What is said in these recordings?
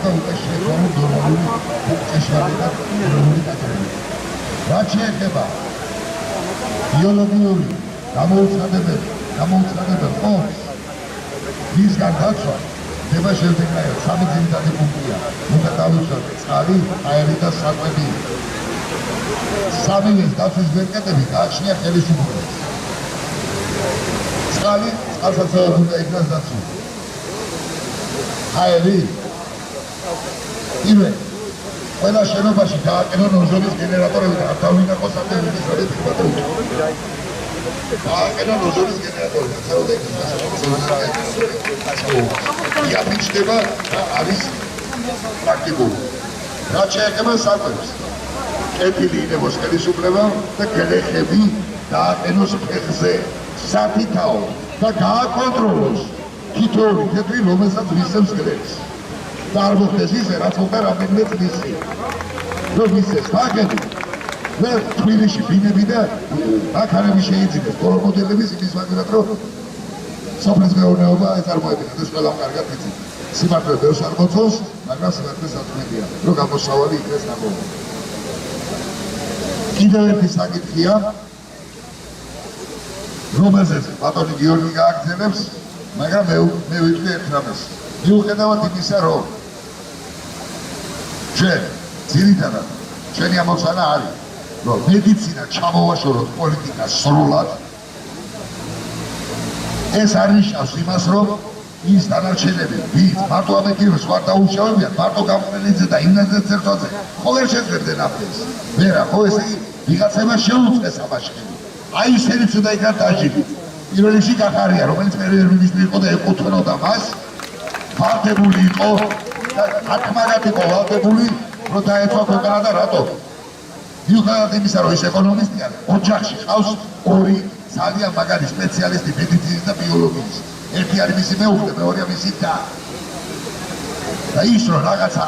და უკვე შეგვიძლია ნორმალური ჭეშმარიტად ნორმალური კატეგორია. რაც შეეხება ბიოლოგიური გამოუცხადებელ ყოფს მისგან დაცვა ხდება შემდეგნაირად სამი ძირითადი პუნქტია. უნდა დავუშვათ წყალი, აერი და საკვები. სამივეს დაცვის ბერკეტები გააჩნია ხელისუფლებას. წყალსაცავად უნდა იქნას დაცული. აერი იმე ყველა შენობაში გააკეთონ ოზონის გენერატორები და არ დავინახოს ამდენი სროლის ფიქრობები. გააკეთონ ოზონის გენერატორები და იაფიჩდება და არის პრაქტიკული. რაც შეეხება საკვებს, კეთილი ინებოს ხელისუფლება და გლეხები დააყენოს ფეხზე საფიქაო და გააკონტროლოს თითოეული თეთრი, რომელსაც ვისებს გლეხს. და არ მოხდეს ისე, რაც მოხდა რამდენიმე წლის წინ. რომ ისეს ვაგები და თბილისში ბინები და აქარები შეიძინეს კოლომოდელების იმის მაგალითად, რომ სოფლის მეურნეობა ეწარმოებინა და ყველამ კარგად იცით. სიმართლე ბევრს არ მოწონს, მაგრამ სიმართლე საწმენდია, რომ გამოსავალი იქნეს ნაკლებად. კიდევ ერთი საკითხია, რომელზეც ბატონი გიორგი გააგრძელებს, მაგრამ მე ვიტყვი ერთ რამეს. მიუხედავად იმისა, რომ ჩვენ ძირითადად ჩვენი ამოცანა არის, რომ მედიცინა ჩამოვაშოროთ პოლიტიკას სრულად. ეს არ ნიშნავს იმას, რომ ის დანარჩენები, ვინც მარტო ამეთირებს ვარ დაუშავებიან, მარტო გამყრელიძე და იმნაძე ცერცოძე, ხო ვერ შეძლებდნენ ამას. ვერა, ხო ესე იგი ვიღაცება შეუწყეს ამაში. აი ისინიც უნდა იქან დაჟილი. პირველ რიგში კახარია, რომელიც პრემიერ-მინისტრი იყო და ეკუთვნოდა მას, ვალდებული იყო და აკმარად იყო ვალდებული, რომ დაეცვა ქვეყანა და რატო? მიუხედავად იმისა, რომ ის ეკონომისტია, ოჯახში ყავს ორი ძალიან მაგარი სპეციალისტი მედიცინის და ბიოლოგიის. ერთი არის მისი მეუღლე, მეორეა მისი და. და ის რომ რაღაცა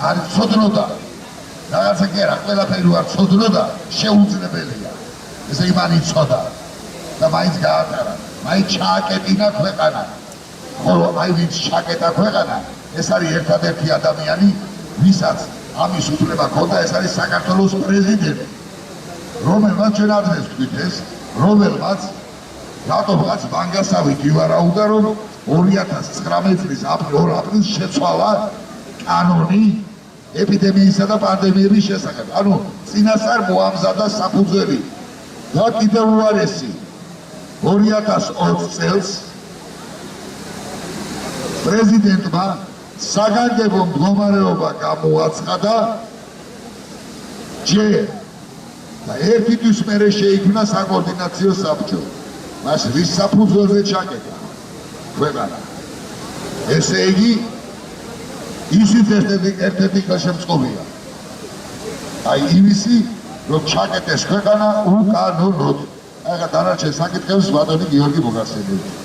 არ ცოდნოდა, რაღაცა კი არა, ყველაფერი არ ცოდნოდა, შეუძლებელია. ესე იგი მან იცოდა და მაინც გაატარა, მაინც ჩააკეტინა ქვეყანა. ხოლო აი ვინც ჩაკეტა ქვეყანა, ეს არის ერთადერთი ადამიანი, ვისაც ამის უფლება ჰქონდა, ეს არის საქართველოს პრეზიდენტი, რომელმაც ჩვენ ადრეს ვთქვით ეს, რომელმაც რატომღაც ბანგასავით ივარაუდა, რომ 2019 წლის 2 აპრილს შეცვალა კანონი ეპიდემიისა და პანდემიების შესახებ. ანუ წინასწარ მოამზადა საფუძველი და კიდევ უარესი 2020 წელს პრეზიდენტმა საგანგებო მდგომარეობა გამოაცხადა ჯერ და ერთი თვის მერე შეიქმნა საკოორდინაციო საბჭო. მას რის საფუძველზე ჩაკეტა ქვეყანა. ესე იგი ისიც ერთ-ერთი ხელშემწყობია. აი იმისი, რომ ჩაკეტეს ქვეყანა უკანონოდ. ახლა დანარჩენ საკითხებს ბატონი გიორგი მოგახსენებთ.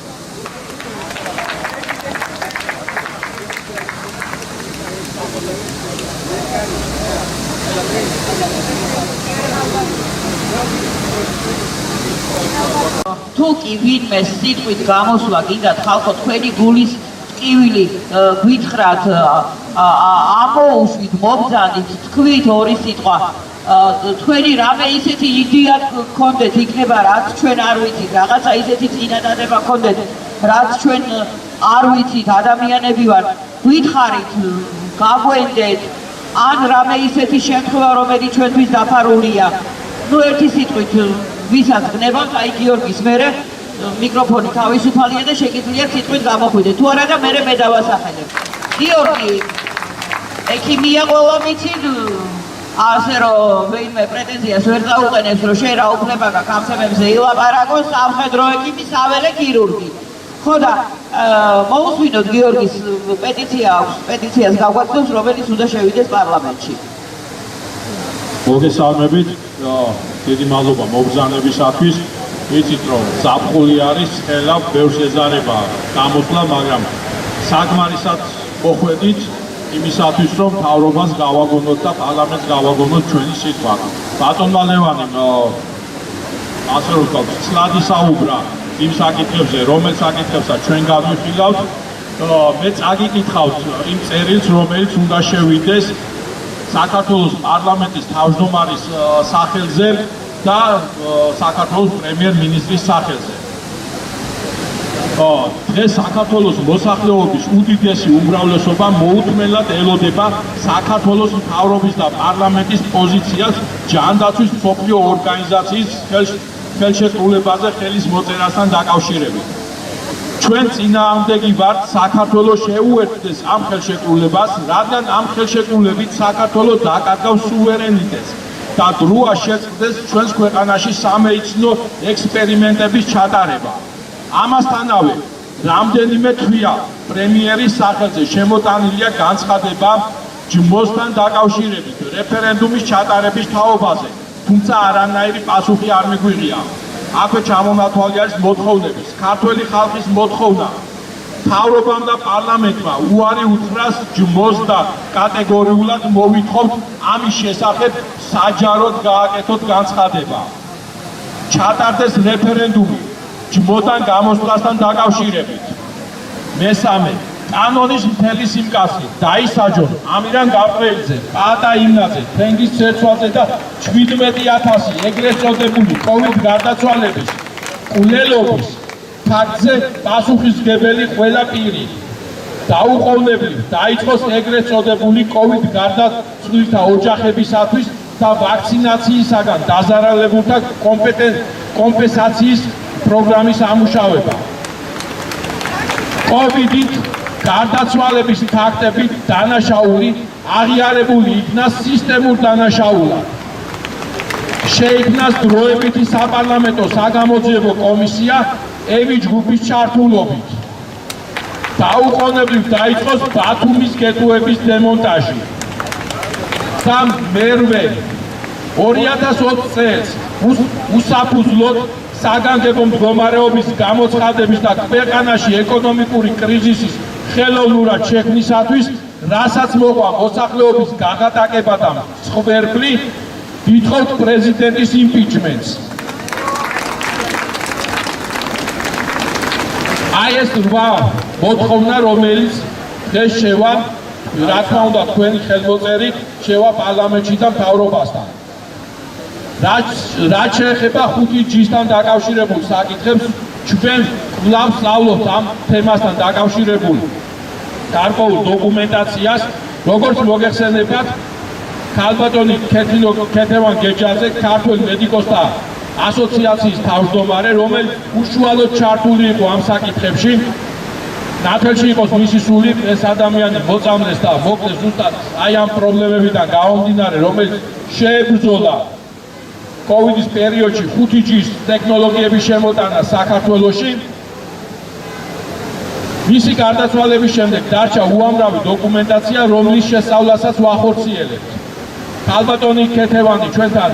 თუ კი ვინმე სიტყვით გამოსვლა გინდათ ხალხო თქვენი გულის ტკივილი გვითხრათ ამოუშვით მობძანით თქვით ორი სიტყვა თქვენი რამე ისეთი იდეა გქონდეთ იქნება რაც ჩვენ არ ვიცით რაღაცა ისეთი წინადადება გქონდეთ რაც ჩვენ არ ვიცით ადამიანები ვარ გითხარით გაგვენდეთ ან რამე ისეთი შემთხვევა რომელიც ჩვენთვის დაფარულია ნუ ერთი სიტყვით ვისაც გნებავთ აი გიორგის მერე მიკროფონი თავისუფალია და შეგიძლიათ სიტყვით გამოხვიდეთ თუ არა და მე დავასახელებ გიორგი ექიმია ყველა მიცით ასე რომ ვინმე პრეტენზიას ვერ დაუყენებს რომ შენ რა უფლება გაქვს ამ თემებზე ილაპარაკო სამხედრო ექიმი საველე ქირურგი ხო და მოусვინოთ გიორგის პეტიცია აქვს პეტიციას გავგვაწევს რომელიც უნდა შევიდეს პარლამენტში მოგესალმებით დიდი მადლობა მობრძანებისათვის ვიცით რომ ზაფხული არის ხელა ბევრ შეზარება გამოსვლა მაგრამ საკმარისად მოხვედით იმისათვის რომ მთავრობას გავაგონოთ და პარლამენტს გავაგონოთ ჩვენი სიტყვა ბატონმა ლევანიმ ასე რომ ვთქვათ ცლად ისაუბრა იმ საკითხებზე რომელ საკითხებსაც ჩვენ გავიხილავთ მე წაგიკითხავთ იმ წერილს, რომელიც უნდა შევიდეს საქართველოს პარლამენტის თავმჯდომარის სახელზე და საქართველოს პრემიერ-მინისტრის სახელზე. დღეს საქართველოს მოსახლეობის უდიდესი უმრავლესობა მოუთმენლად ელოდება საქართველოს მთავრობის და პარლამენტის პოზიციას ჯანდაცვის მსოფლიო ორგანიზაციის ხელშეკრულებაზე ხელის მოწერასთან დაკავშირებით. ჩვენ წინააღმდეგი ვართ საქართველოს შეუერთდეს ამ ხელშეკრულებას, რადგან ამ ხელშეკრულებით საქართველოს დაკარგავს სუვერენიტეტს და დროა შეწყდეს ჩვენს ქვეყანაში სამედიცინო ექსპერიმენტების ჩატარება. ამასთანავე, რამდენიმე თვეა პრემიერის სახელზე შემოტანილია განცხადება ჯმოსთან დაკავშირებით რეფერენდუმის ჩატარების თაობაზე, თუმცა არანაირი პასუხი არ მიგვიღია. აქვე ჩამონათვალი არის მოთხოვნების, ქართველი ხალხის მოთხოვნა. მთავრობამ და პარლამენტმა უარი უთხრას ჯმოს და კატეგორიულად მოვითხოვთ ამის შესახებ საჯაროდ გააკეთოთ განცხადება. ჩატარდეს რეფერენდუმი ჯმოდან გამოსვლასთან დაკავშირებით. მესამე, კანონის მთელი სიმკაცრით დაისაჯონ ამირან გაბრიელზე, პაატა იმნაძე, თენგიზ ცერცვალზე და 17,000 ეგრეთ წოდებული კოვიდ გარდაცვალების კვლელობის ფაქტზე პასუხისმგებელი ყველა პირი. დაუყოვნებლივ დაიწყოს ეგრეთ წოდებული კოვიდ გარდაცვლილთა ოჯახებისათვის და ვაქცინაციისაგან დაზარალებულთა კომპენსაციის პროგრამის ამუშავება. კოვიდით გარდაცვალების ფაქტებით დანაშაული აღიარებული იქნა სისტემურ დანაშაულად. შეიქმნას დროებითი საპარლამენტო საგამოძიებო კომისია ევი ჯგუფის ჩართულობით. დაუყოვნებლივ დაიწყოს ბათუმის გეტოების დემონტაჟი. და მერვე 2020 წელს უსაფუძვლოდ საგანგებო მდგომარეობის გამოცხადების და ქვეყანაში ეკონომიკური კრიზისის ხელოვნურად შექმნისათვის, რასაც მოყვა მოსახლეობის გაღატაკება და მსხვერპლი, ვითხოვთ პრეზიდენტის იმპიჩმენტს. აი ეს 8 მოთხოვნა, რომელიც დღეს შევა, რა თქმა უნდა, თქვენი ხელმოწერით შევა პარლამენტში და მთავრობასთან. რაც შეეხება 5G-სთან დაკავშირებულ საკითხებს, ჩვენ კვლავ სწავლობთ ამ თემასთან დაკავშირებულ გარკვეულ დოკუმენტაციას, როგორც მოგეხსენებათ, ქალბატონი ქეთევან გეჯაძე, ქართველ მედიკოსთა ასოციაციის თავმჯდომარე, რომელიც უშუალოდ ჩართული იყო ამ საკითხებში, ნათელში იყოს მისი სული, ეს ადამიანი მოწამდეს და მოკლეს ზუსტად აი ამ პრობლემებიდან გამომდინარე, რომელიც შეებრძოლა კოვიდის პერიოდში 5G-ის ტექნოლოგიების შემოტანა საქართველოში. მისი გარდაცვალების შემდეგ დარჩა უამრავი დოკუმენტაცია, რომლის შესწავლასაც ვახორციელებთ. ქალბატონი ქეთევანი ჩვენთან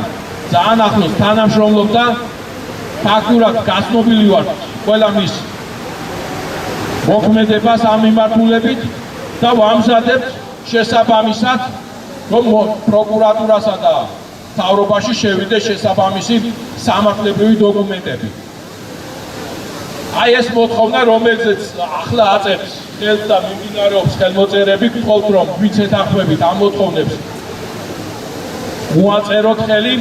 ძალიან ახლოს თანამშრომლობდა, ფაქტურად გაცნობილი ვართ ყველა მის მოქმედებას ამ მიმართულებით და ვამზადებთ შესაბამისად, რომ პროკურატურასა და მთავრობაში შევიდეს შესაბამისი სამართლებრივი დოკუმენტები. აი ეს მოთხოვნა, რომელზეც ახლა აწევს ხელს და მიმდინარეობს ხელმოწერები, გთხოვთ რომ ვიცეთახმებით ამ მოთხოვნებს მოაწეროთ ხელი.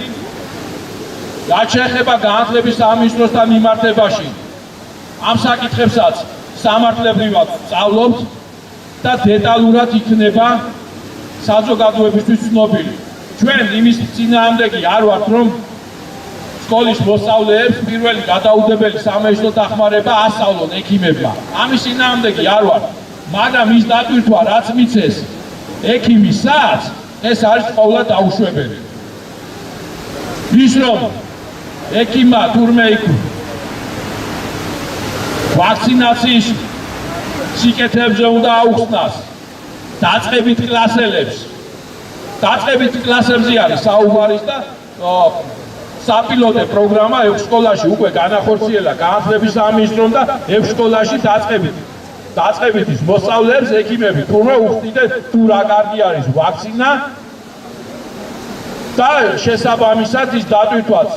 რაც შეეხება განათლების სამინისტროსთან მიმართებაში, ამ საკითხებსაც სამართლებრივად სწავლობთ და დეტალურად იქნება საზოგადოებისთვის ცნობილი. ჩვენ იმის წინააღმდეგი არ ვართ, რომ სკოლის მოსწავლეებს პირველი გადაუდებელი სამეცნიერო დახმარება ასწავლონ ექიმებმა. ამის წინააღმდეგი არ ვართ, მაგრამ ის დატვირთვა, რაც მიცეს ექიმისაც, ეს არის ყოვლა დაუშვებელი. ის რომ ექიმმა თურმე იქ ვაქცინაციის სიკეთეებზე უნდა აუხსნას დაწყებით კლასელებს. დაწყებით კლასებზე არის საუბარის და საპილოტე პროგრამა 6 სკოლაში უკვე განახორციელა განათლების სამინისტრომ და 6 სკოლაში დაწყებით ის მოსწავლეებს ექიმები თურმე უხდიდნენ თუ რა კარგი არის ვაქცინა და შესაბამისად ის დატვირთვაც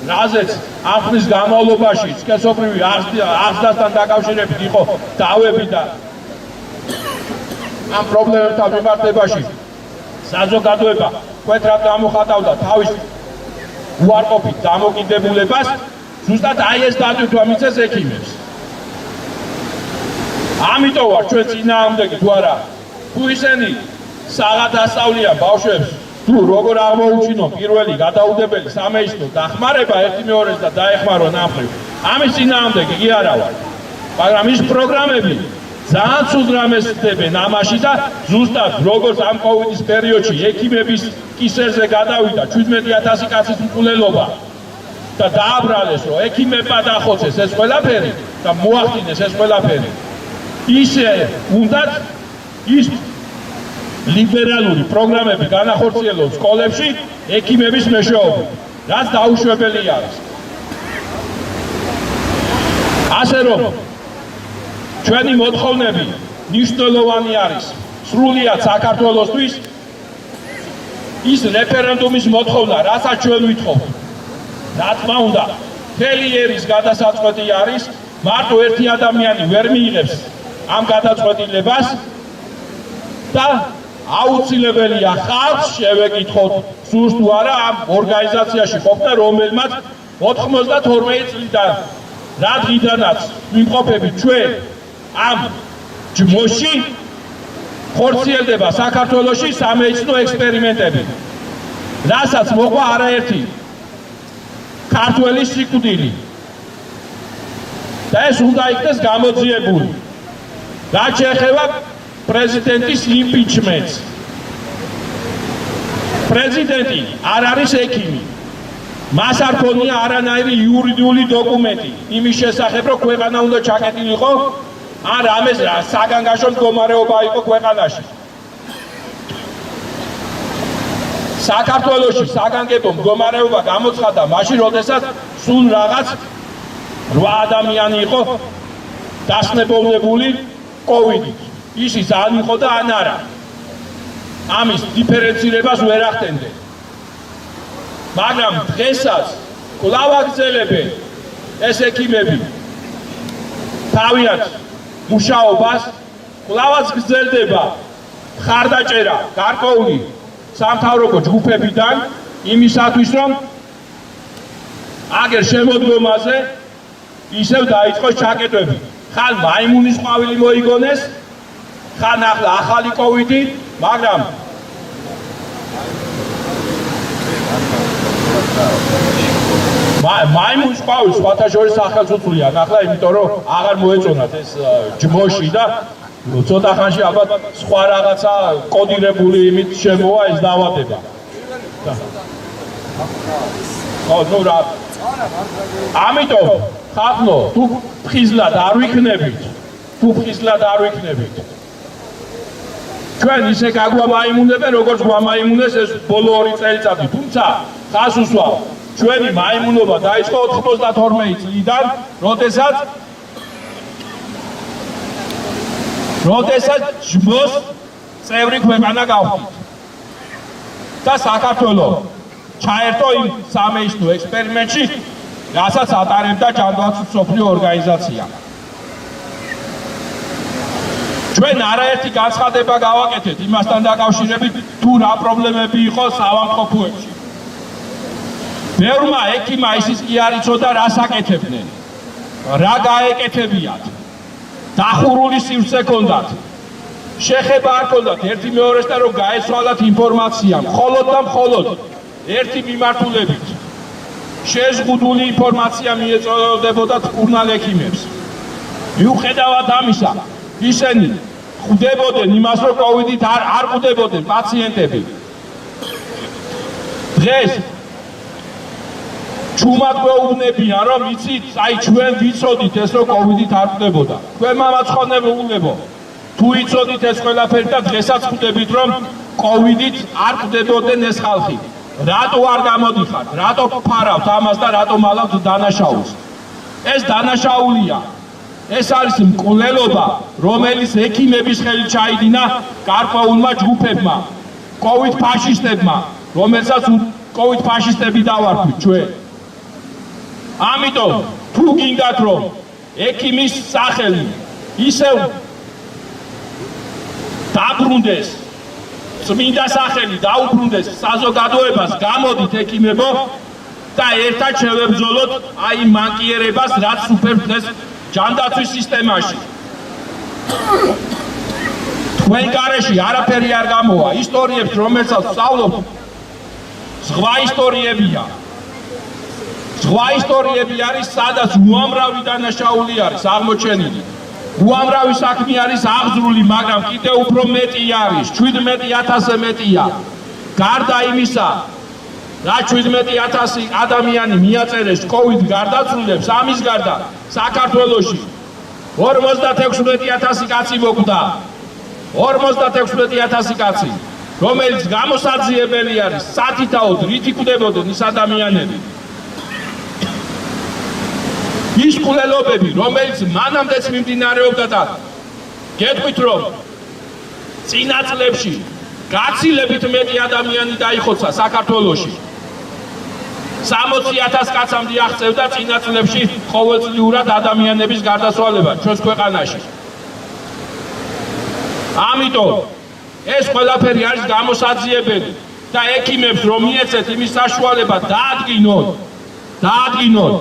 რაზეც ამ ხნის განმავლობაში სქესობრივი აღზრდასთან დაკავშირებით იყო დავები და ამ პრობლემებთან მიმართებაში საზოგადოება მკვეთრად გამოხატავდა თავის უარყოფით დამოკიდებულებას, ზუსტად აი ეს დატვირთვა მიწეს ექიმებს. ამიტომ ვარ ჩვენ წინააღმდეგი თუ არა, თუ ისინი საღად ასწავლიან ბავშვებს თუ როგორ აღმოუჩინონ პირველი გადაუდებელი სამეცნიერო დახმარება ერთი მეორეს და დაეხმარონ ამ ხრივ. ამის წინააღმდეგი კი არა ვარ. მაგრამ ის პროგრამები ძალიან ცუდ რამეს ხდებენ ამაში და ზუსტად როგორც ამ კოვიდის პერიოდში ექიმების კისერზე გადავიდა 17000 კაცის მკვლელობა და დააბრალეს რომ ექიმებმა დახოცეს ეს ყველაფერი და მოახდინეს ეს ყველაფერი. ისე უნდათ ის ლიბერალური პროგრამები განახორციელონ სკოლებში ექიმების მეშვეობით, რაც დაუშვებელი არის. ასე რომ ჩვენი მოთხოვნები მნიშვნელოვანი არის სრულიად საქართველოსთვის ის რეფერენდუმის მოთხოვნა, რასაც ჩვენ ვითხოვთ. რა თქმა უნდა, მთელი ერის გადასაწყვეტი არის, მარტო ერთი ადამიანი ვერ მიიღებს ამ გადაწყვეტილებას და აუცილებელია ხალხს შევეკითხოთ, სურს თუ არა ამ ორგანიზაციაში ყოფნა, რომელმაც 92 წლიდან რა დღიდანაც ვიმყოფებით ჩვენ ამ ჯმოში ხორციელდება საქართველოში სამეცნიერო ექსპერიმენტები, რასაც მოყვა არაერთი ქართველი სიკვდილი და ეს უნდა იქნეს გამოძიებული. რაც შეეხება პრეზიდენტის იმპიჩმენტს. პრეზიდენტი არ არის ექიმი. მას არ ქონია არანაირი იურიდიული დოკუმენტი იმის შესახებ, რომ ქვეყანა უნდა ჩაკეტილიყო ან რამეს საგანგაშო მდგომარეობა იყო ქვეყანაში. საქართველოში საგანგებო მდგომარეობა გამოცხადდა მაშინ, როდესაც სულ რაღაც 8 ადამიანი იყო დასნებოვნებული კოვიდით. ისიც ან იყო და ან არა. ამის დიფერენცირებას ვერ ახდენდნენ. მაგრამ დღესაც კვლავ აგრძელებენ ეს ექიმები თავიანთ მუშაობას, კვლავაც გრძელდება მხარდაჭერა გარკვეული სამთავრობო ჯგუფებიდან იმისათვის, რომ აგერ შემოდგომაზე ისევ დაიწყოს ჩაკეტვები. ხან მაიმუნის ყვავილი მოიგონეს, ხან ახლა ახალი კოვიდი, მაგრამ მაიმუნის ყვავილს სხვათა შორის სახელმწიფოა ახლა, იმიტომ რომ აღარ მოეწონათ ეს ჯმოში და ცოტა ხანში ალბათ სხვა რაღაცა კოდირებული იმით შემოვა ეს დაავადება. ხო, ნუ რა. ამიტომ ხალხო, თუ ფხიზლად არ ვიქნებით, ჩვენ ისე გაგვამაიმუნებენ, როგორც გვამაიმუნეს ეს ბოლო 2 წელიწადი. თუმცა ხას უსვავ, ჩვენი მაიმუნობა დაიწყო 92 წლიდან, როდესაც ჯმოს წევრი ქვეყანა გავხდით. და საქართველოს ჩაერთო იმ სამეცნიერო ექსპერიმენტში, რასაც ატარებდა ჯანდაცვის მსოფლიო ორგანიზაცია. ჩვენ არაერთი განცხადება გავაკეთეთ იმასთან დაკავშირებით, თუ რა პრობლემები იყო საავადმყოფოებში. ბევრმა ექიმმა ისიც კი არ იცოდა, რას აკეთებდნენ, რა გაეკეთებიათ, დახურული სივრცე ჰქონდათ, შეხება არ ჰქონდათ ერთი მეორესთან, რომ გაეცვალათ ინფორმაცია, მხოლოდ და მხოლოდ ერთი მიმართულებით. შეზღუდული ინფორმაცია მიეწოდებოდათ მკურნალ ექიმებს. მიუხედავად ამისა, ისინი ხვდებოდნენ იმას, რომ კოვიდით არ ხვდებოდნენ პაციენტები. დღეს ჩუმად გვეუბნებიან, რომ იცით, აი ჩვენ ვიცოდით ეს, რომ კოვიდით არ ხვდებოდა. თქვენმა მაცხონებულებო, თუ იცოდით ეს ყველაფერი და დღესაც ხვდებით, რომ კოვიდით არ ხვდებოდნენ ეს ხალხი. რატო არ გამოდიხართ, რატო ფარავთ ამას და რატო მალავთ დანაშაულს? ეს დანაშაულია. ეს არის მკვლელობა, რომელიც ექიმების ხელით ჩაიდინა გარკვეულმა ჯგუფებმა, კოვიდ ფაშისტებმა, რომელსაც კოვიდ ფაშისტები დავარქვით ჩვენ. ამიტომ თუ გინდათ რომ ექიმის სახელი ისევ დაბრუნდეს, წმინდა სახელი დაუბრუნდეს საზოგადოებას, გამოდით ექიმებო და ერთად შევებრძოლოთ აი მანკიერებას, რაც სუფევს დღეს ჯანდაცვის სისტემაში. თქვენ გარეშე არაფერი არ გამოვა, ისტორიებს რომელსაც ვსწავლობთ ზღვა ისტორიებია. ზღვა ისტორიები არის, სადაც უამრავი დანაშაული არის აღმოჩენილი. უამრავი საქმე არის აღძრული, მაგრამ კიდევ უფრო მეტი არის, 17,000-ზე მეტია. გარდა იმისა, რა 17,000 ადამიანი მიაწერეს COVID გარდაცვლილებს, ამის გარდა საქართველოში 56,000 კაცი მოკვდა. 56,000 კაცი, რომელიც გამოსაძიებელი არის, სათითაოდ რით იკვდებოდნენ ის ადამიანები. ის მკვლელობები, რომელიც მანამდეც მიმდინარეობდა და გეტყვით რომ წინა წლებში გაცილებით მეტი ადამიანი დაიხოცა საქართველოში. 60,000 კაცამდე აღწევდა წინა წლებში ყოველწლიურად ადამიანების გარდაცვალება ჩვენს ქვეყანაში. ამიტომ ეს ყველაფერი არის გამოსაძიებელი და ექიმებს რომ მიეცეთ იმის საშუალება დაადგინონ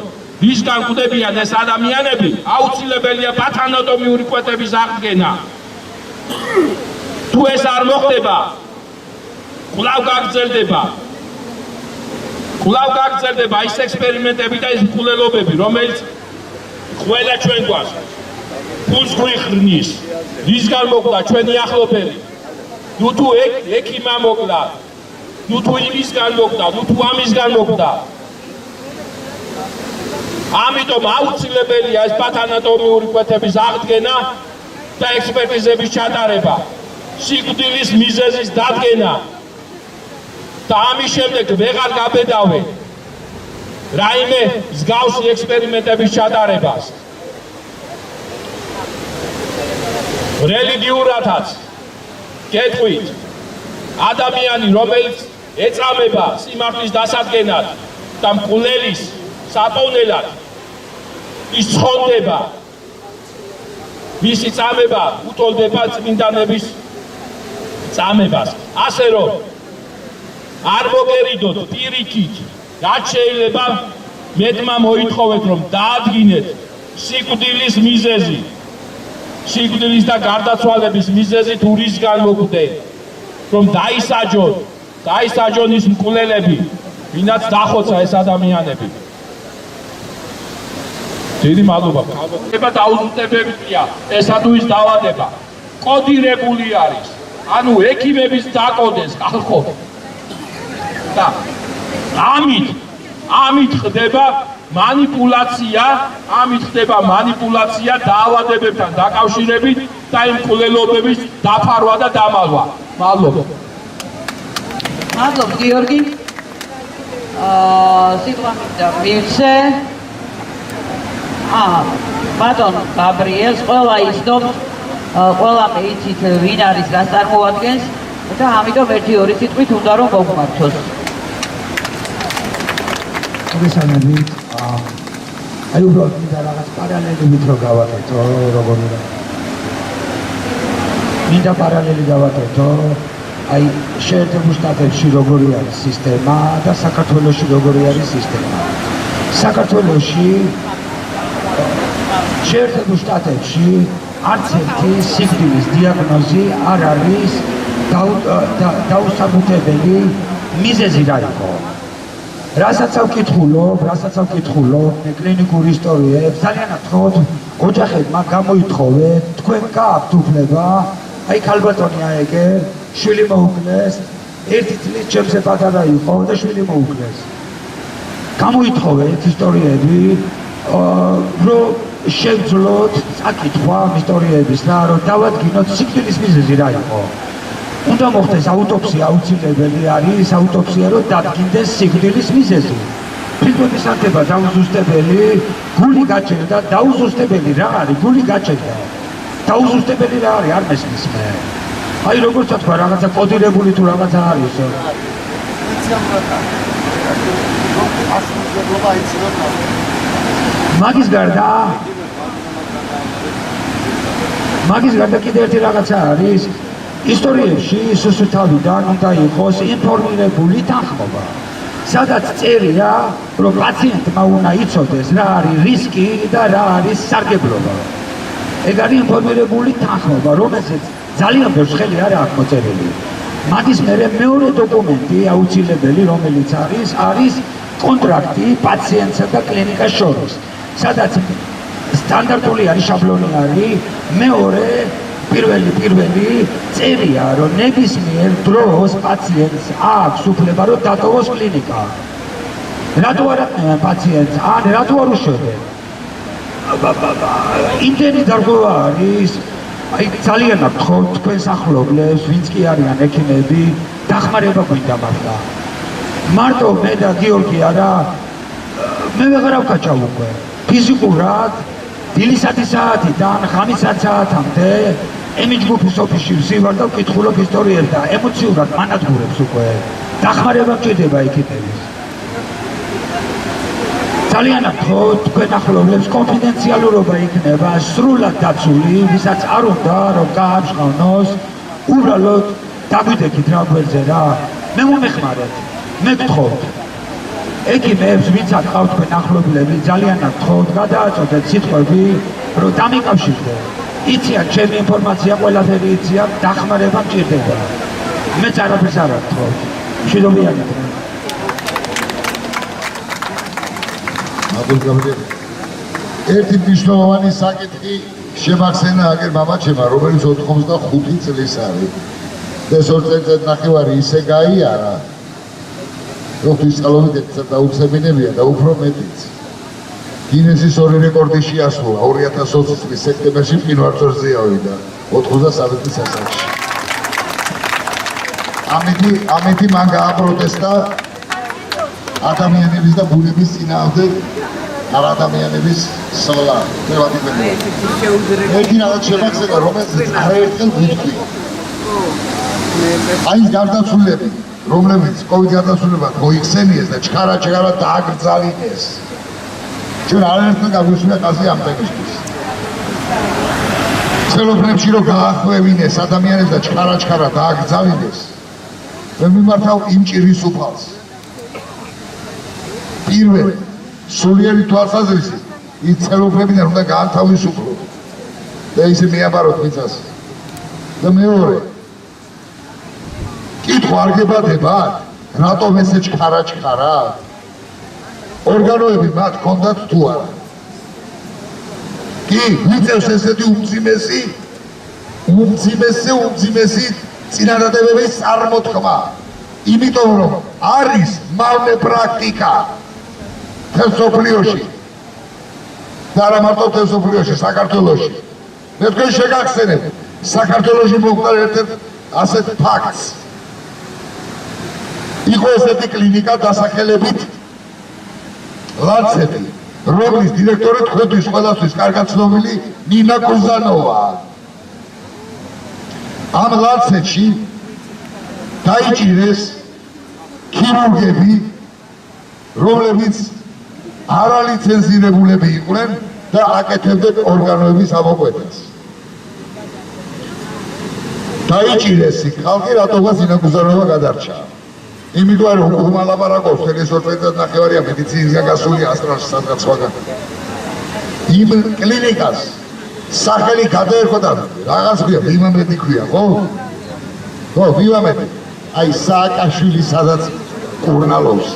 ვისგან კვდებიან ეს ადამიანები, აუცილებელია პათანატომიური კვეთების აღდგენა. თუ ეს არ მოხდება, კვლავ გაგრძელდება ის ექსპერიმენტები და ის მკვლელობები, რომელიც ყველა ჩვენ გვას ფულს გვიხრნის, ვისგან მოკვდა ჩვენი ახლობელი. ნუ თუ ექიმა მოკვდა, ნუ თუ იმისგან მოკვდა, ნუ თუ ამისგან მოკვდა. ამიტომ აუცილებელია ეს პათანატომიური კვეთების აღდგენა და ექსპერტიზების ჩატარება, სიკვდილის მიზეზის დადგენა და ამის შემდეგ ვეღარ გაბედავენ რაიმე მსგავსი ექსპერიმენტების ჩატარებას. რელიგიურადაც გეტყვით, ადამიანი რომელიც ეწამება სიმართლის დასადგენად და მკვლელის საპოვნელად ის ცხონდება, მისი წამება უტოლდება წმინდანების წამებას. ასე რომ არ მოგერიდოთ პირიქით, რაც შეიძლება მეტმა მოითხოვეთ რომ დაადგინეთ სიკვდილის მიზეზი, სიკვდილის და გარდაცვალების მიზეზი თუ რისგან მოკვდე, რომ დაისაჯონ ის მკვლელები, ვინაც დახოცა ეს ადამიანები. დიდი მადლობა. დაუზუსტებებია ესა თუ ის დაავადება. კოდირებული არის. ანუ ექიმების დაკოდეს ხალხო. და ამით ხდება მანიპულაცია დაავადებებთან დაკავშირებით და იმ მკვლელობების დაფარვა და დამალვა. მადლობა. მადლობთ გიორგი. სიტყვა მინდა მივცე. ბატონ გაბრიელს ყველა ისნობს, ყველა მეიცით ვინ არის რას წარმოადგენს და ამიტომ 1-2 სიტყვით უნდა რომ მოგმართოს. მოგესალმებით. აი უბრალოდ მინდა რაღაც პარალელებით რომ გავაკეთო, როგორი რა. მინდა პარალელი გავაკეთო, აი შეერთებულ შტატებში როგორი არის სისტემა და საქართველოში როგორი არის სისტემა. საქართველოში შეერთებულ შტატებში არც ერთი სიკვდილის დიაგნოზი არ არის დაუსაბუთებელი მიზეზი რა იყო. რასაც ავკითხულობ კლინიკურ ისტორიებს, ძალიან გთხოვთ, ოჯახებმა გამოითხოვეთ, თქვენ გააქვთ უფლება, აი ქალბატონი აეგერ, შვილი მოუკლეს, ერთი წლის ჩემზე პატარა იყო და შვილი მოუკლეს. გამოითხოვეთ ისტორიები, რომ შევძლოთ საკითხვა ისტორიების რა, რომ დავადგინოთ სიკვდილის მიზეზი რა იყო. უნდა მოხდეს აუტოპსია, აუცილებელი არის აუტოპსია, რომ დადგინდეს სიკვდილის მიზეზი. ფიქრობის ანთება დაუზუსტებელი, გული გაჩერდა, დაუზუსტებელი რა არის, გული გაჩერდა. დაუზუსტებელი რა არის, არ მესმის მე. აი როგორც თქვა, რაღაცა კოდირებული თუ რაღაცა არის. იცი ამ რა. მაგის გარდა კიდევ ერთი რაღაცა არის ისტორიებში სუსუთავიდან უნდა იყოს ინფორმირებული თანხმობა, სადაც წერია, რომ პაციენტმა უნდა იცოდეს რა არის რისკი და რა არის სარგებლობა. ეგ არის ინფორმირებული თანხმობა, რომელსაც ძალიან ბევრს ხელი არ აქვს მოწერილი. მაგის მერე მეორე დოკუმენტი აუცილებელი, რომელიც არის კონტრაქტი პაციენტსა და კლინიკას შორის, სადაც სტანდარტული არის, შაბლონი არის, მეორე პირველი წერია, რომ ნებისმიერ დროს პაციენტს აქვს უფლება, რომ დატოვოს კლინიკა. რატო არ აკნევენ პაციენტს, ან რატო არ უშვებენ? იმდენი დარღვევა არის, აი ძალიან გთხოვთ თქვენს ახლობლებს, ვინც კი არიან ექიმები, დახმარება გვინდა მართლა. მარტო მე და გიორგი არა, მე ვეღარ ავკაჭავ უკვე. ფიზიკურად დილისათი საათიდან ღამის საათამდე ემი ჯგუფის ოფისში ვსივარ და ვკითხულობ ისტორიებს და ემოციურად მანადგურებს უკვე. დახმარება მჭირდება ექიმების. ძალიან გთხოვთ თქვენ ახლობლებს, კონფიდენციალურობა იქნება სრულად დაცული, ვისაც არ უნდა რომ გაამჟღავნოს, უბრალოდ დაგვიდექით რა გვერდზე რა. მე მომეხმარეთ, მე გთხოვთ. ექიმებს, ვინც აკავთ თქვენ ახლობლები, ძალიან გთხოვთ, გადააწოდეთ სიტყვები, რომ დამიკავშირდეთ. იციან ჩემი ინფორმაცია, ყველაფერი იციან, დახმარება მჭირდება. მეც არაფერს არ გთხოვთ. მშვიდობიანად. ერთი მნიშვნელოვანი საკითხი შემახსენა აგერ მამაჩემმა, რომელიც 85 წლის არის. ეს 2 წელიწად-ნახევარი ისე გაიარა, რომ ღვთისმსალობით დაუცემინებია და უფრო მეტიც. გინესის ორი რეკორდი შეასრულა 2020 წლის სექტემბერში მყინვარწვერზე ავიდა 93 წლის ასაკში. ამეთი მან გააპროტესტა ადამიანების და ბუნების წინააღმდეგ არ ადამიანების სვლა. ერთი რაღაც შემახსენა, რომელსაც არაერთხელ ვიტყვი. აი გარდაცვლილები, რომლებიც COVID გარდაცვლილებად მოიხსენიეს და ჩქარა დააგრძალიდეს. ჩვენ არაერთხელ გაგვისურვია ყაზი ამ ტემისთვის. ცელოფნებში რომ გაახვევინეს ადამიანებს და ჩქარა დააგრძალიდეს, მე მიმართავ იმ ჭირის უფალს. პირველი სულიერი თვალსაზრისით ის ცელოფნებიდან უნდა გაანთავისუფლოთ და ისე მიაბაროთ მიწას. და მეორე კითხვა არ გებადებათ, რატომ ესე ჩქარა? ორგანოები მათ ჰქონდათ თუ არა? კი, მიწევს ესეთი უმძიმესი წინადადებების წარმოთქმა, იმიტომ რომ არის მავნე პრაქტიკა თესოფლიოში და არა მარტო თესოფლიოში, საქართველოში. მე თქვენ შეგახსენებ, საქართველოში მოგვდა ერთ-ერთ ასეთ ფაქტს. იყო ესეთი კლინიკა დასახელებით ლანცეტი, რომლის დირექტორი თქვენთვის ყველასთვის კარგად ცნობილი ნინა კუზანოვა. ამ ლანცეტში დაიჭირეს ქირურგები, რომლებიც არალიცენზირებულები იყვნენ და აკეთებდნენ ორგანოების ამოკვეთას. დაიჭირეს ხალხი, რატომაც ნინა კუზანოვა გადარჩა. იმიტომ რომ უკუღმა ლაპარაკობს, ეს 2 წელიწად-ნახევარია მედიცინისგან გასული ასტრალში სადღაც სხვაგან. იმ კლინიკას სახელი გადაერქვა და რაღაც ქვია, ვიმამედი ქვია, ხო? ხო, ვიმამედი. აი სააკაშვილი სადაც კურნალობს.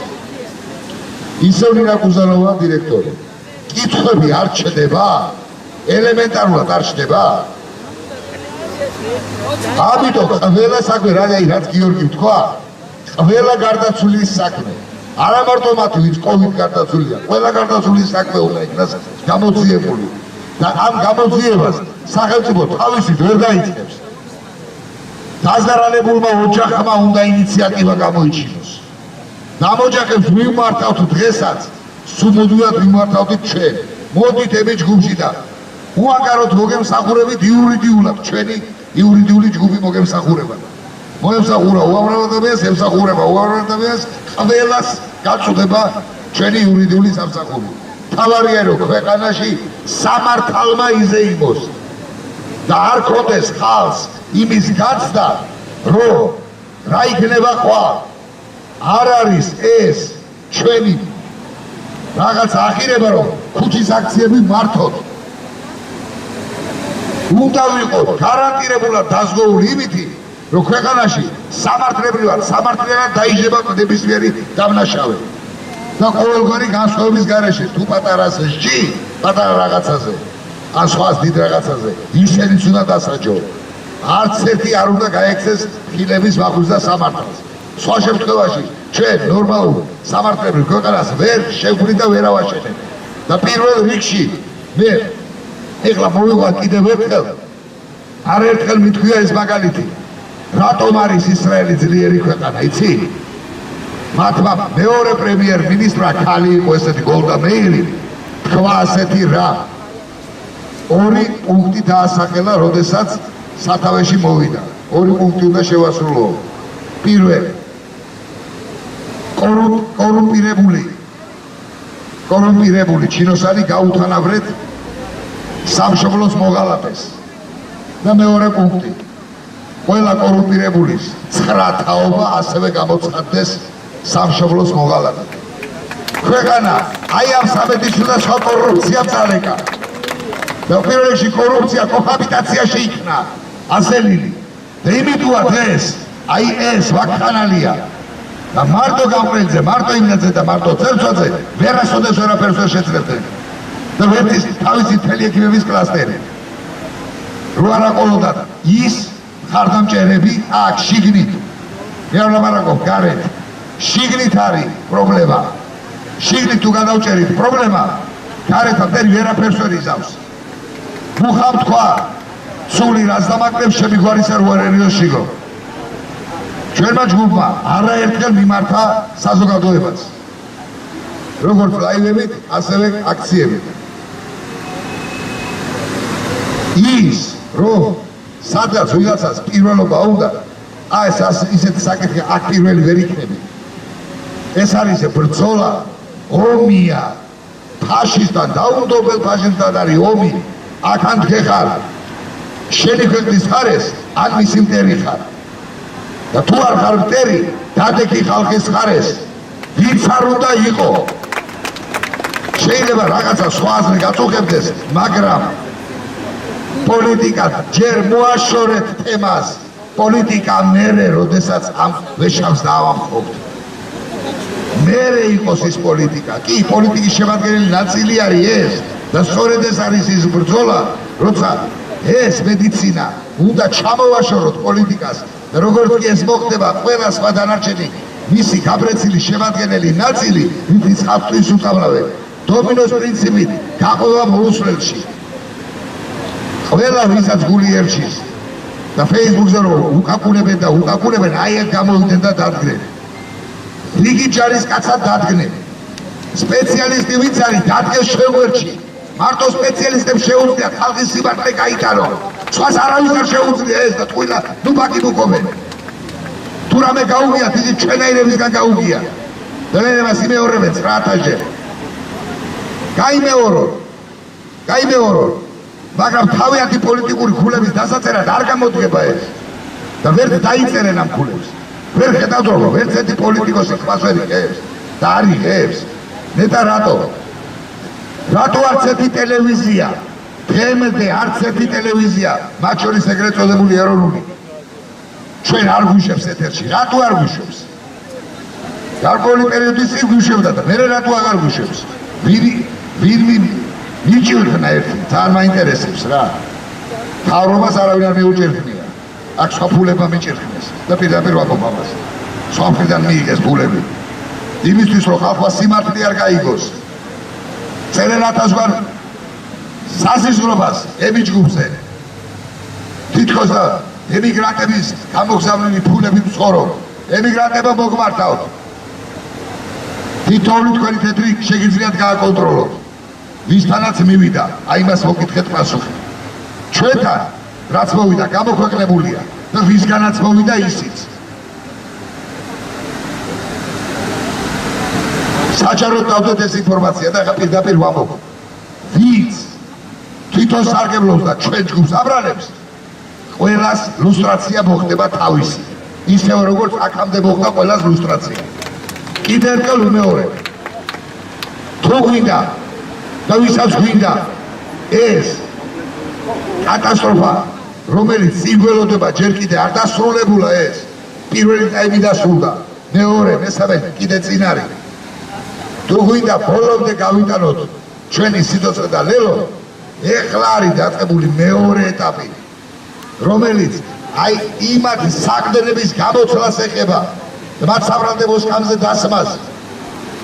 ისევ ნინა კუზანოვა დირექტორი. კითხვები არ ჩდება? ელემენტარულად არ ჩდება? ამიტომ ყველა საქმე რაც გიორგი თქვა, ყველა გარდაცვლილის საქმე, არა მარტო მათ ვინც COVID გარდაცვლილია, ყველა გარდაცვლილის საქმე უნდა იქნას გამოძიებული და ამ გამოძიებას სახელმწიფო თავისით ვერ დაიწყებს. დაზარალებულმა ოჯახმა უნდა ინიციატივა გამოიჩინოს. და ამ ოჯახებს ვიმართავთ დღესაც, სულ ვიმართავთ ჩვენ. მოდით ემი ჯგუფში და უანგაროთ მოგემსახურებით იურიდიულად, ჩვენი იურიდიული ჯგუფი მოგემსახურება. მოემსახურა უამრავ ადამიანს, ემსახურება უამრავ ადამიანს, ყველას გაწუდება ჩვენი იურიდიული სამსახური. თავარია რომ ქვეყანაში სამართალმა იზეიმოს და არ ქონდეს ხალხს იმის გაცდა რომ რა იქნება ხვალ არ არის ეს ჩვენი რაღაც ახირება რომ ქუჩის აქციები მართოთ უნდა ვიყოთ გარანტირებულად დაზღვეული იმითი რომ ქვეყანაში სამართლებრივად დაიჯება ნებისმიერი დამნაშავე და ყოველგვარი განსხვავების გარეშე თუ პატარა სჯი პატარა რაღაცაზე ან სხვას დიდ რაღაცაზე ისინიც უნდა დასაჯო არც ერთი არ უნდა გაექცეს ხილების მაღლს და სამართალს სხვა შემთხვევაში ჩვენ ნორმალურ სამართლებრივ ქვეყანას ვერ შევხვდით და ვერ ავაშენებთ და პირველ რიგში მე ეხლა მოვიყვან კიდევ ერთხელ არაერთხელ მithქვია ეს მაგალითი რატომ არის ისრაელი ძლიერი ქვეყანა იცი მათმა მეორე პრემიერ-მინისტრმა ქალი იყო ესეთი გოლდა მეირი თქვა ასეთი რა ორი პუნქტი დაასახელა როდესაც სათავეში მოვიდა ორი პუნქტი უნდა შევასრულო პირველი კორუმპირებული ჩინოსანი გაუთანაბრეთ სამშობლოს მოღალატეს და მეორე პუნქტი ყველა კორუმპირებულის 9 თაობა ასევე გამოცხადდეს სამშობლოს მოღალატად ქვეყანა აი ამ სამედიცინო და სხვა კორუფციამ წალეკა და პირველ რიგში კორუფცია კოჰაბიტაციაში იქნა ასელილი და იმიტომაც ეს ვაკხანალია და მარტო გამყრელზე, მარტო იმნაძე და მარტო წელწოდზე ვერასოდეს ვერაფერს ვერ შეძლებდნენ და ვერთვის თავისი მთელი ექიმების კლასტერი რო არ აყოლოდათ ის ხარდამჭერები აქ შიგნით მე არ ლაპარაკობ გარეთ შიგნით არის პრობლემა შიგნით თუ გადავჭერით პრობლემა გარეთ ამტერი ვერაფერს ვერ იზავს მუხამ თქვა სული რას დამაკრებს ჩემი გვარის არ ვერერიოს შიგო ჩვენმა ჯგუფმა არაერთხელ მიმართა საზოგადოებას როგორც ლაივებით ასევე აქციებით ის რომ სადღაც ვიღაცას პირველობა უნდა ეს ისეთი საკითხი აქ პირველი ვერ იქნება ეს არის ბრძოლა ომია ფაშისტთან დაუნდობელ ფაშისტთან არის ომი აქან დგეხარ შენი ქვეყნის ხარეს ან მისი მტერი ხარ და თუ არ ხარ მტერი დადექი ხალხის ხარეს ვინც არ უნდა იყო შეიძლება რაღაცა სხვა აზრი გაწუხებდეს მაგრამ პოლიტიკა ჯერ მოაშორეთ თემას პოლიტიკა მერე როდესაც ამ ვეშავს დაავამხობთ მერე იყოს ის პოლიტიკა კი პოლიტიკის შემადგენელი ნაწილი არის ეს და სწორედ ეს არის ის ბრძოლა როცა ეს მედიცინა უნდა ჩამოვაშოროთ პოლიტიკას და როგორც კი ეს მოხდება ყველა სხვა დანარჩენი მისი გაბრეცილი შემადგენელი ნაწილი ვინც ხალხთვის უკამრავე დომინოს პრინციპით გაყვება მოუსვლელში ყველა ვისაც გული ერჩის და ფეისბუქზე რომ უკაკუნებენ აი ეს გამოვიდნენ და დადგნენ რიგი ჯარისკაცად დადგნენ სპეციალისტი ვინც არის დადგეს შეუერთში მარტო სპეციალისტებს შეუძლიათ ხალხის სიმართლე გაიტანონ სხვას არავის არ შეუძლია ეს და ტყუილა ნუ ბაკიბუկობენ თუ რამე გაუგიათ ისიც ჩვენაირებისგან გაუგია და ლენებას იმეორებენ 9 ათასჯერ გაიმეორონ მაგრამ თავიანთი პოლიტიკური ქულების დასაწერად არ გამოდგება ეს და ვერ დაიწერენ ამ ქულებს ვერ ხედავთ რომ ერთ ერთი პოლიტიკოსი ხმას ვერ იღებს და არ იღებს ნეტა რატო არც ერთი ტელევიზია თემზე არც ერთი ტელევიზია მათ შორის ეგრეთ წოდებული ეროვნული ჩვენ არ გვიშვებს ეთერში რატო არ გვიშვებს გარკვეული პერიოდის წინ გვიშვებდა და მე რატო აღარ გვიშვებს ვინმე მიჭირხნა ერთი თან მაინტერესებს რა თავრობას არავინ არ მიუჭირხნია აქ სხვა ფულებმა მიჭირხნეს და პირდაპირ ვაკობ ამას სხვა მხრიდან მიიღეს ფულები იმისთვის რომ ხალხმა სიმართლე არ გაიგოს წერენ ათასგვარ სასიზღვრობას ემიჯგუფზე თითქოს და ემიგრანტების გამოგზავნილი ფულები მცხოვრობ ემიგრანტებმა მოგმართავთ თითოეული თქვენი თეთრი შეგიძლიათ გააკონტროლოთ ვისთანაც მივიდა აი მას მოგითხეთ პასუხი ჩვენთან რაც მოვიდა გამოქვეყნებულია და ვისგანაც მოვიდა ისიც საჯაროდ დავდეთ ეს ინფორმაცია და პირდაპირ ვამბობ. ვინც თვითონ სარგებლობს და ჩვენ ჯგუფს აბრალებს, ყველას ლუსტრაცია მოხდება თავისი. ისევე როგორც აქამდე მოხდა ყველას ლუსტრაცია. კიდევ ერთხელ ვიმეორებ. თუ გვინდა და ვისაც გვინდა ეს კატასტროფა, რომელიც სიმბოლოდება ჯერ კიდე არ დასრულებულა ეს. პირველი ტაიმი დასრულდა. მეორე, მესამე კიდე წინ არის. თუ გვინდა ბოლომდე გავიტანოთ ჩვენი სიცოცხლე და ლელო, ეხლა არის დაწყებული მეორე ეტაპი, რომელიც აი იმათ საყდენების გამოცვლას ეხება, მათ საბრალდებო სკამზე დასმას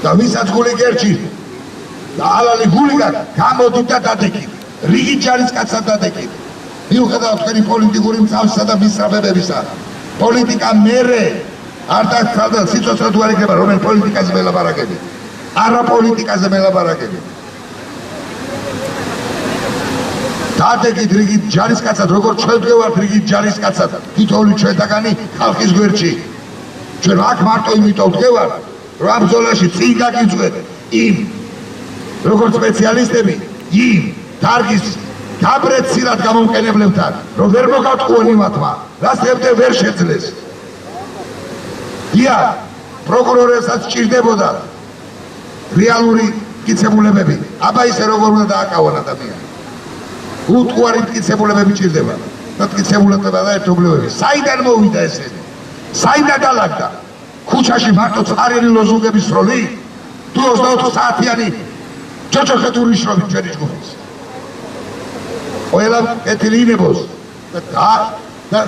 და ვისაც გული გერჩით და ალალი გული გაქვს, გამოდით და დადეკით, რიგით ჯარისკაცად დადეკით. მიუხედავად თქვენი პოლიტიკური მწავსისა და მისწრაფებებისა, პოლიტიკა მერე არ დაგწავდა სიცოცხლე თუ არ იქნება, რომელ პოლიტიკაზე მელაპარაკები, არა პოლიტიკაზე მელაპარაკები. დადეკით რიგით ჯარისკაცად, როგორც ჩვენ ვდგევართ რიგით ჯარისკაცად, თითოეული ჩვენთაგანი ხალხის გვერდში. ჩვენ აქ მარტო იმიტომ ვდგევართ, რომ ამ ბრძოლაში წინ გაგიძღვეთ იმ როგორც სპეციალისტები, იმ დარგის გაბრეცილად გამომყენებლებთან, რომ ვერ მოგატყუონ იმათმა, რაც დღემდე ვერ შეძლეს. დიახ, პროკურორებსაც სჭირდებოდა რეალური მტკიცებულებები, აბა ისე როგორ უნდა დააკავონ ადამიანს. უტყუარი მტკიცებულებები ჭირდება და მტკიცებულებება და ერთობლიობები. საიდან მოვიდა ესენი? საიდან დალაგდა? ქუჩაში მარტო ცხარიანი ლოზუნგების სროლი? თუ 24 საათიანი ჯოჯოხეთური შრომით ჩვენი ჯგუფის? ყველა კეთილი ინებოს და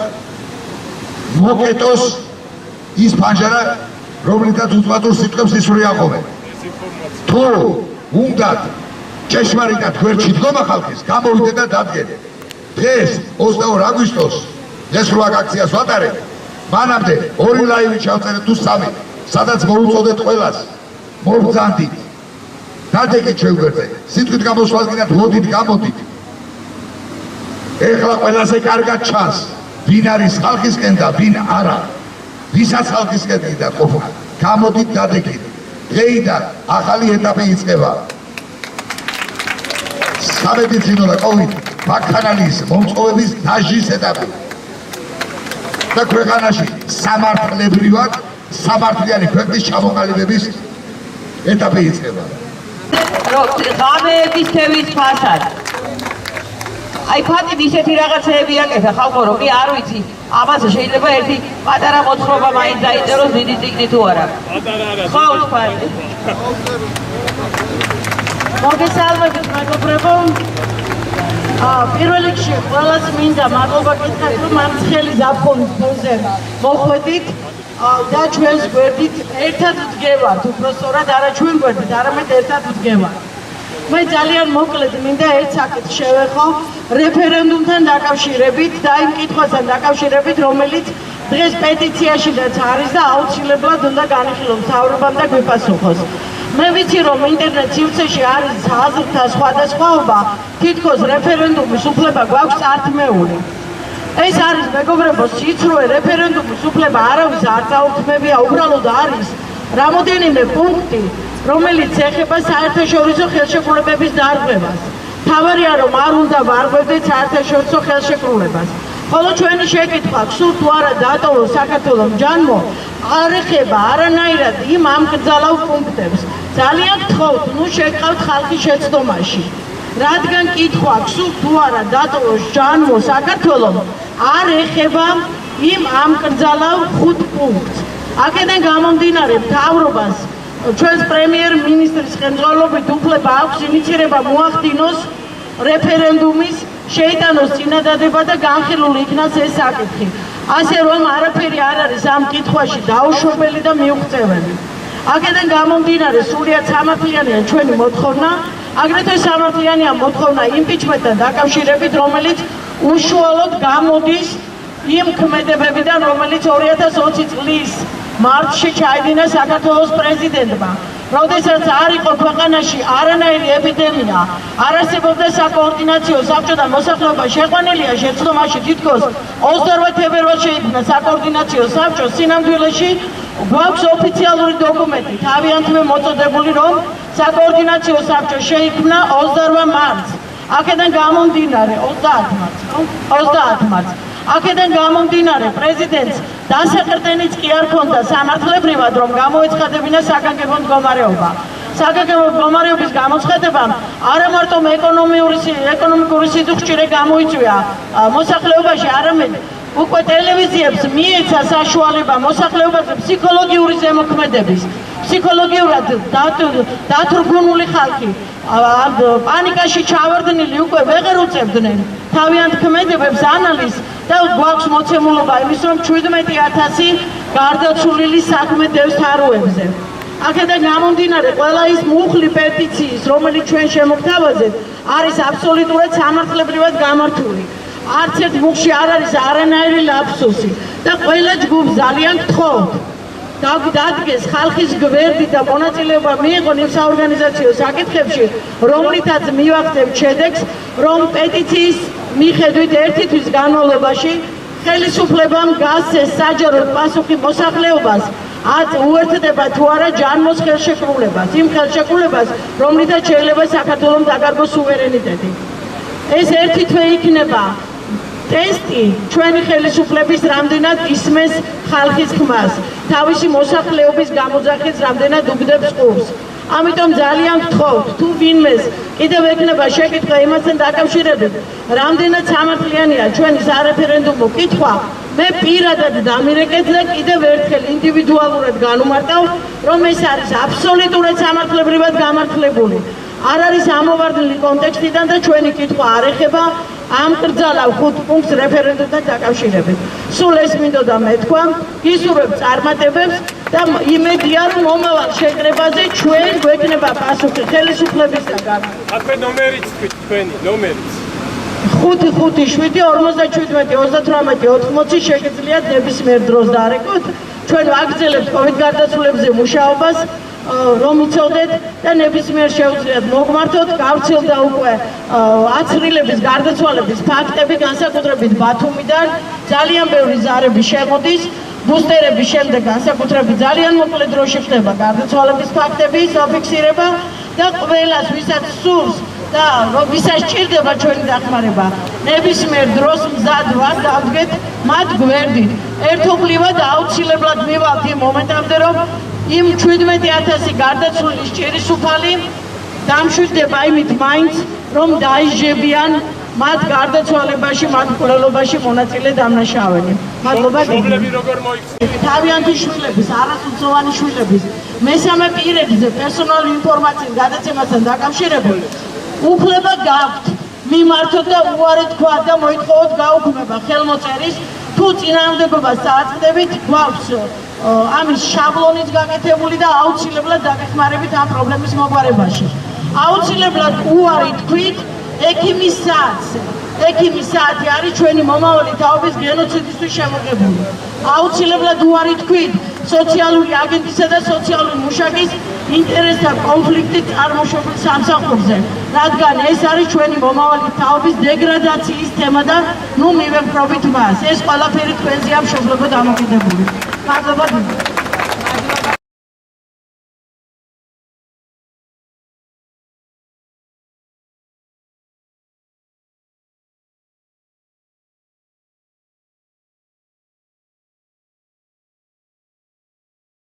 მოკეტოს ის ფანჯარა, რომლითაც უწვადურ სიტყვებს ისვრიაყობენ. თუ უნდათ ჭეშმარიტად გვერდში დგომა ხალხის, გამოვიდეთ და დადგეთ. დღეს 22 აგვისტოს შესრულვაკ აქციას ვატარებ. მანამდე 2 ლაივი ჩავწერეთ თუ 3, სადაც მოუწოდეთ ყველას. მობრძანდით. დადგეთ ჩვენ გვერდზე. სიტყვით გამოსვლას გინდათ, მოდით, გამოდით. ეხლა ყველაზე კარგად ჩანს, ვინ არის ხალხისკენ და ვინ არა. ვისაც ხალხისკენ გინდათ ყოფნა. გამოდით, დადგეთ. დღეიდან ახალი ეტაპი იწყება. სამედიცინო და კოვიდ ვაქცინაციის მომწყობების დაჟის ეტაპი. და ქვეყანაში სამართლებრივად სამართლიანი ქვეყნის ჩამოყალიბების ეტაპი იწყება. ღამეების თევის ფასად. აი ფატიმ ისეთი რაღაცეები აკეთა ხალხო, რომ კი არ ვიცი, ამაზე შეიძლება ერთი პატარა მოთხრობა მაინც დაიწეროს დიდი წიგნი თუ არა. ხო, ფატიმ. მოგესალმებით მეგობრებო. პირველ რიგში ყველას მინდა მადლობა გითხრათ, რომ ამ ცხელი ზაფხულის ფონზე მოხვედით და ჩვენს გვერდით ერთად ვდგევართ, უბრალოდ არა ჩვენ გვერდით, არამედ ერთად ვდგევართ. მე ძალიან მოკლედ მინდა ერთ საკითხს შევეხო რეფერენდუმთან დაკავშირებით და იმ კითხვასთან დაკავშირებით, რომელიც დღეს პეტიციაშიც არის და აუცილებლად უნდა განიხილოს მთავრობამ და გვიპასუხოს. მე ვიცი, რომ ინტერნეტ სივრცეში არის აზრთა სხვადასხვაობა, თითქოს რეფერენდუმის უფლება გვაქვს წართმეული. ეს არის მეგობრებო სიცრუე, რეფერენდუმის უფლება არავის არ წაუხმებია, უბრალოდ არის რამოდენიმე პუნქტი, რომელიც ეხება საერთაშორისო ხელშეკრულებების დარღვევას. თავარია, რომ არ უნდა ვარღვევდეთ საერთაშორისო ხელშეკრულებას. ხოლო ჩვენი შეკითხვა, სულ თუ არა დატოვოს საქართველოს ჯანმო, არ ეხება არანაირად იმ ამკრძალავ პუნქტებს. ძალიან გთხოვთ, ნუ შეგყავთ ხალხის შეცდომაში. რადგან კითხვა, სულ თუ არა დატოვოს ჯანმო საქართველოს, არ ეხება იმ ამკრძალავ 5 პუნქტს. აქედან გამომდინარე მთავრობას ჩვენს პრემიერ-მინისტრის ხელმძღვანელობით უფლება აქვს ინიცირება მოახდინოს რეფერენდუმის, შეიტანოს წინადადება და განხილული იქნას ეს საკითხი. ასე რომ არაფერი არ არის ამ კითხვაში დაუშვებელი და მიუღწეველი. აქედან გამომდინარე სრულიად სამართლიანია ჩვენი მოთხოვნა, აგრეთვე სამართლიანია მოთხოვნა იმპიჩმენტთან დაკავშირებით, რომელიც უშუალოდ გამოდის იმ ქმედებებიდან, რომელიც 2020 წლის მარტში ჩაიდინა საქართველოს პრეზიდენტმა. როდესაც არ იყო ქვეყანაში არანაირი ეპიდემია, არ არსებობდა საკოორდინაციო საბჭო და მოსახლეობა შეყვანილია შეცდომაში, თითქოს 28 თებერვალს შეიქმნა საკოორდინაციო საბჭო, სინამდვილეში გვაქვს ოფიციალური დოკუმენტი, თავიანთი მოწოდებული, რომ საკოორდინაციო საბჭო შეიქმნა 28 მარტს. აქედან გამომდინარე 30 მარტს. აქედან გამომდინარე პრეზიდენტს დასაყრდენიც კი არ ქონდა სამართლებრივად, რომ გამოეცხადებინა საგანგებო მდგომარეობა. საგანგებო მდგომარეობის გამოცხადებამ არა მარტო ეკონომიკური სიძულჭირე გამოიწვია მოსახლეობაში, არამედ უკვე ტელევიზიებს მიეცა საშუალება მოსახლეობაზე ფსიქოლოგიური ზემოქმედების, ფსიქოლოგიურად დათრგუნული ხალხი, პანიკაში ჩავარდნილი უკვე ვეღარ უწევდნენ თავიანთ ქმედებებს ანალიზს და გვაქვს მოცემულობა იმის, რომ 17,000 გარდაცვლილი საქმე დევს თაროებზე. აქედან გამომდინარე, ყველა ის მუხლი პეტიციის, რომელიც ჩვენ შემოგთავაზეთ, არის აბსოლუტურად სამართლებრივად გამართული. არც ერთ მუხლში არ არის არანაირი ლაფსუსი და ყველა ჯგუფს ძალიან გთხოვთ, დადგეს ხალხის გვერდი და მონაწილეობა მიიღონ იმ საორგანიზაციო საკითხებში, რომლითაც მივახდევთ შედეგს, რომ პეტიციის მიხედვით ერთი თვის განმავლობაში ხელისუფლებამ გასცეს საჯაროდ პასუხი მოსახლეობას უერთდება თუ არა ჯანმოს ხელშეკრულებას, იმ ხელშეკრულებას, რომლითაც შეიძლება საქართველოს დაკარგოს სუვერენიტეტი. ეს ერთი თვე იქნება ტესტი ჩვენი ხელისუფლების რამდენად ისმეს ხალხის ხმას, თავისი მოსახლეობის გამოძახის რამდენად უგდებს ყურს. ამიტომ ძალიან გთხოვთ, თუ ვინმეს კიდევ ექნება შეკითხვა იმასთან დაკავშირებით, რამდენად სამართლიანია ჩვენი სარეფერენდუმო კითხვა, მე პირადად დამირეკეთ და კიდევ ერთხელ ინდივიდუალურად განუმარტავ, რომ ეს არის აბსოლუტურად სამართლებრივად გამართლებული. არ არის ამოვარდნილი კონტექსტიდან და ჩვენი კითხვა არ ეხება ამ კრძალავ 5 პუნქტს რეფერენდუმთან დაკავშირებით. სულ ეს მინდოდა მეთქვა, გისურვებ წარმატებებს და იმედია, რომ მომავალ შეკრებაზე ჩვენ გვექნება პასუხი ხელისუფლებისგან. აქვე ნომერიც თქვით, თქვენი ნომერიც. 5-5-7-52-38-80 შეგიძლიათ ნებისმიერ დროს დაარეკოთ. ჩვენ ვაგრძელებთ COVID გარდაცვლილებზე მუშაობას, რომ იცოდეთ და ნებისმიერ შეუძლიათ მოგმართოთ, გავრცელდა უკვე აცრილების გარდაცვალების ფაქტები, განსაკუთრებით ბათუმიდან, ძალიან ბევრი ზარები შემოდის, ბუსტერების შემდეგ განსაკუთრებით ძალიან მოკლე დროში ხდება გარდაცვალების ფაქტების საფიქსირება და ყველას, ვისაც სურს და ვისაც სჭირდება ჩვენი დახმარება, ნებისმიერ დროს მზად ვარ დავდგეთ მათ გვერდით. ერთობლივად აუცილებლად მივალთ იმ მომენტამდე, რომ იმ 17,000 გარდაცვლილი ჭირისუფალი დამშვიდდება იმით მაინც, რომ დაიჟებიან მათ გარდაცვალებაში, მათ მკვლელობაში მონაწილე დამნაშავენი. მადლობა. პრობლემები როგორ მოიქცეთ? თავიანთი შვილების, არასრულწლოვანი შვილების, მესამე პირებზე პერსონალური ინფორმაციის გადაცემასთან დაკავშირებით უფლება გაქვთ მიმართოთ და უარი თქვათ და მოითხოვოთ გაუქმება ხელმოწერის, თუ წინააღმდეგობას წააწყდებით, გვაქვს ამის შაბლონიც გაკეთებული და აუცილებლად დაგეხმარებით ამ პრობლემის მოგვარებაში. აუცილებლად უარი თქვით ექიმის საათზე. ექიმის საათი არის ჩვენი მომავალი თაობის გენოციდისთვის შემოღებული. აუცილებლად უარი თქვით სოციალური აგენტისა და სოციალური მუშაკის ინტერესთა კონფლიქტით წარმოშობილ სამსახურზე, რადგან ეს არის ჩვენი მომავალი თაობის დეგრადაციის თემა და ნუ მივემხრობით მას. ეს ყველაფერი თქვენზეა მშობლებო დამოკიდებული. მადლობა.